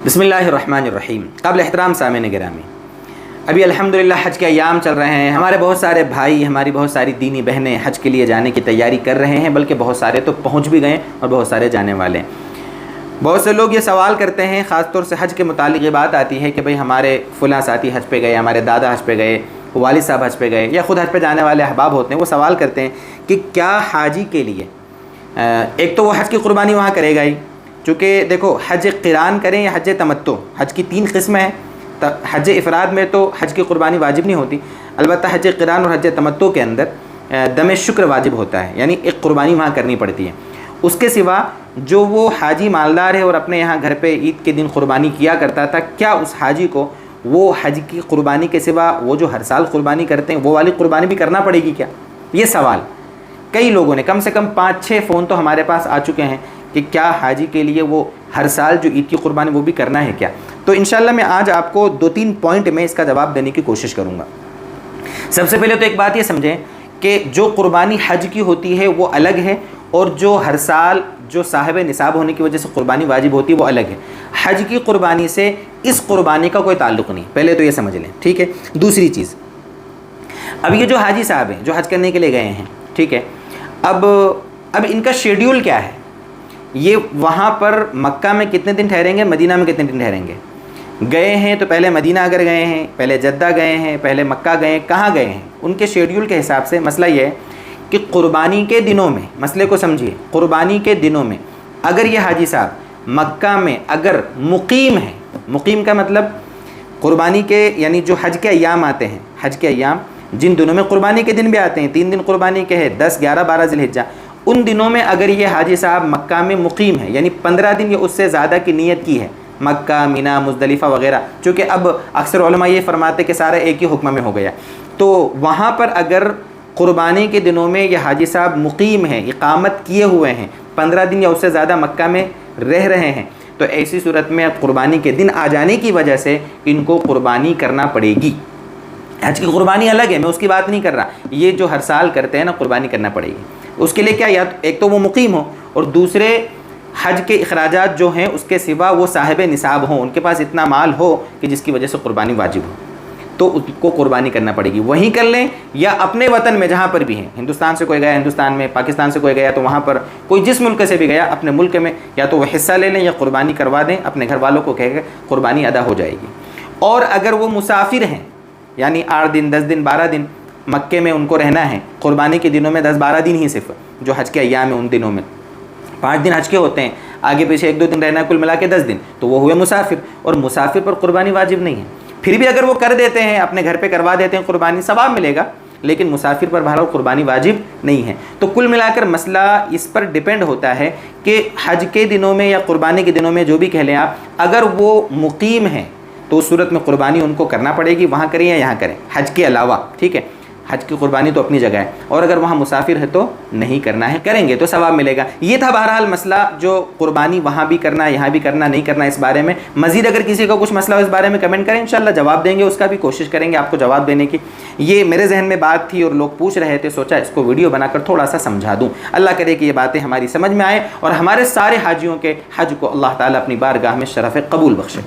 بسم اللہ الرحمن الرحیم۔ قابل احترام سامعین گرامی، ابھی الحمدللہ حج کے ایام چل رہے ہیں۔ ہمارے بہت سارے بھائی، ہماری بہت ساری دینی بہنیں حج کے لیے جانے کی تیاری کر رہے ہیں، بلکہ بہت سارے تو پہنچ بھی گئے اور بہت سارے جانے والے ہیں۔ بہت سے لوگ یہ سوال کرتے ہیں، خاص طور سے حج کے متعلق یہ بات آتی ہے کہ بھئی ہمارے فلاں ساتھی حج پہ گئے، ہمارے دادا حج پہ گئے، والد صاحب حج پہ گئے، یا خود حج پہ جانے والے احباب ہوتے ہیں، وہ سوال کرتے ہیں کہ کیا حاجی کے لیے ایک تو وہ حج کی قربانی وہاں کرے گا ہی، چونکہ دیکھو حج قران کریں یا حج تمتع، حج کی 3 قسمیں ہیں۔ حج افراد میں تو حج کی قربانی واجب نہیں ہوتی، البتہ حج قران اور حج تمتع کے اندر دم شکر واجب ہوتا ہے، یعنی ایک قربانی وہاں کرنی پڑتی ہے۔ اس کے سوا جو وہ حاجی مالدار ہے اور اپنے یہاں گھر پہ عید کے دن قربانی کیا کرتا تھا، کیا اس حاجی کو وہ حج کی قربانی کے سوا وہ جو ہر سال قربانی کرتے ہیں وہ والی قربانی بھی کرنا پڑے گی کیا؟ یہ سوال کئی لوگوں نے، کم سے کم 5-6 فون تو ہمارے پاس آ چکے ہیں کہ کیا حاجی کے لیے وہ ہر سال جو عید کی قربانی وہ بھی کرنا ہے کیا؟ تو انشاءاللہ میں آج آپ کو 2-3 پوائنٹ میں اس کا جواب دینے کی کوشش کروں گا۔ سب سے پہلے تو ایک بات یہ سمجھیں کہ جو قربانی حج کی ہوتی ہے وہ الگ ہے، اور جو ہر سال جو صاحب نصاب ہونے کی وجہ سے قربانی واجب ہوتی ہے وہ الگ ہے۔ حج کی قربانی سے اس قربانی کا کوئی تعلق نہیں، پہلے تو یہ سمجھ لیں، ٹھیک ہے؟ دوسری چیز، اب یہ جو حاجی صاحب ہیں جو حج کرنے کے لیے گئے ہیں، ٹھیک ہے، اب ان کا شیڈیول کیا ہے؟ یہ وہاں پر مکہ میں کتنے دن ٹھہریں گے، مدینہ میں کتنے دن ٹھہریں گے؟ گئے ہیں تو پہلے مدینہ اگر گئے ہیں، پہلے جدہ گئے ہیں، پہلے مکہ گئے ہیں، کہاں گئے ہیں؟ ان کے شیڈیول کے حساب سے مسئلہ یہ ہے کہ قربانی کے دنوں میں، مسئلے کو سمجھیے، قربانی کے دنوں میں اگر یہ حاجی صاحب مکہ میں اگر مقیم ہے، مقیم کا مطلب قربانی کے یعنی جو حج کے ایام آتے ہیں، حج کے ایام جن دنوں میں قربانی کے دن بھی آتے ہیں، 3 دن قربانی کے ہیں، 10، 11، 12 ذی الحجہ، ان دنوں میں اگر یہ حاجی صاحب مکہ میں مقیم ہے، یعنی 15 دن یا اس سے زیادہ کی نیت کی ہے، مکہ، مینا، مزدلفہ وغیرہ، چونکہ اب اکثر علماء یہ فرماتے کہ سارا ایک ہی حکم میں ہو گیا، تو وہاں پر اگر قربانی کے دنوں میں یہ حاجی صاحب مقیم ہیں، اقامت کیے ہوئے ہیں، 15 دن یا اس سے زیادہ مکہ میں رہ رہے ہیں، تو ایسی صورت میں اب قربانی کے دن آ جانے کی وجہ سے ان کو قربانی کرنا پڑے گی۔ حج کی قربانی الگ ہے، میں اس کی بات نہیں کر رہا، یہ جو ہر سال کرتے ہیں نا، قربانی کرنا پڑے گی۔ اس کے لیے کیا، یا ایک تو وہ مقیم ہو، اور دوسرے حج کے اخراجات جو ہیں اس کے سوا وہ صاحب نصاب ہوں، ان کے پاس اتنا مال ہو کہ جس کی وجہ سے قربانی واجب ہو، تو ان کو قربانی کرنا پڑے گی۔ وہیں کر لیں یا اپنے وطن میں جہاں پر بھی ہیں، ہندوستان سے کوئی گیا ہندوستان میں، پاکستان سے کوئی گیا تو وہاں پر، کوئی جس ملک سے بھی گیا اپنے ملک میں، یا تو وہ حصہ لے لیں یا قربانی کروا دیں، اپنے گھر والوں کو کہہ کے قربانی ادا ہو جائے گی۔ اور اگر وہ مسافر ہیں، یعنی 8 دن، 10 دن، 12 دن مکے میں ان کو رہنا ہے، قربانی کے دنوں میں 10-12 دن ہی صرف جو حج کے ایام ہیں، ان دنوں میں 5 دن حج کے ہوتے ہیں، آگے پیچھے 1-2 دن رہنا ہے، کل ملا کے 10 دن، تو وہ ہوئے مسافر، اور مسافر پر قربانی واجب نہیں ہے۔ پھر بھی اگر وہ کر دیتے ہیں، اپنے گھر پہ کروا دیتے ہیں قربانی، ثواب ملے گا، لیکن مسافر پر بہرحال قربانی واجب نہیں ہے۔ تو کل ملا کر مسئلہ اس پر ڈیپینڈ ہوتا ہے کہ حج کے دنوں میں یا قربانی کے دنوں میں جو بھی کہہ لیں آپ، اگر وہ مقیم ہیں تو اس صورت میں قربانی ان کو کرنا پڑے گی، وہاں کریں یا یہاں کریں، حج کے علاوہ، ٹھیک ہے؟ حج کی قربانی تو اپنی جگہ ہے، اور اگر وہاں مسافر ہے تو نہیں کرنا ہے، کریں گے تو ثواب ملے گا۔ یہ تھا بہرحال مسئلہ، جو قربانی وہاں بھی کرنا یہاں بھی کرنا نہیں کرنا، اس بارے میں مزید اگر کسی کا کچھ مسئلہ ہو اس بارے میں کمنٹ کریں، انشاءاللہ جواب دیں گے، اس کا بھی کوشش کریں گے آپ کو جواب دینے کی۔ یہ میرے ذہن میں بات تھی اور لوگ پوچھ رہے تھے، سوچا اس کو ویڈیو بنا کر تھوڑا سا سمجھا دوں۔ اللہ کرے کہ یہ باتیں ہماری سمجھ میں آئیں اور ہمارے سارے حاجیوں کے حج کو اللہ تعالیٰ اپنی بارگاہ میں شرف قبول بخشے۔